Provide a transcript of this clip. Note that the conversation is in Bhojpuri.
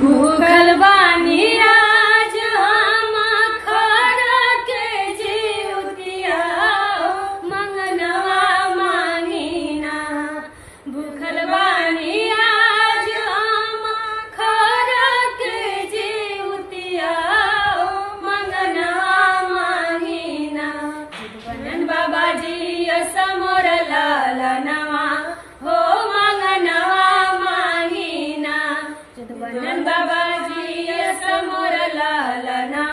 भूखल बानी आज हम खड़ा के जीवतिया मंगनवा मांगीना। भूखल बानी आज हम खड़ा के जीवतिया मंगनवा मांगीना। बनन बाबा जी असमोर लालनवा हो मंगनवा मांगीना। बनन बाबा जी समोर लालना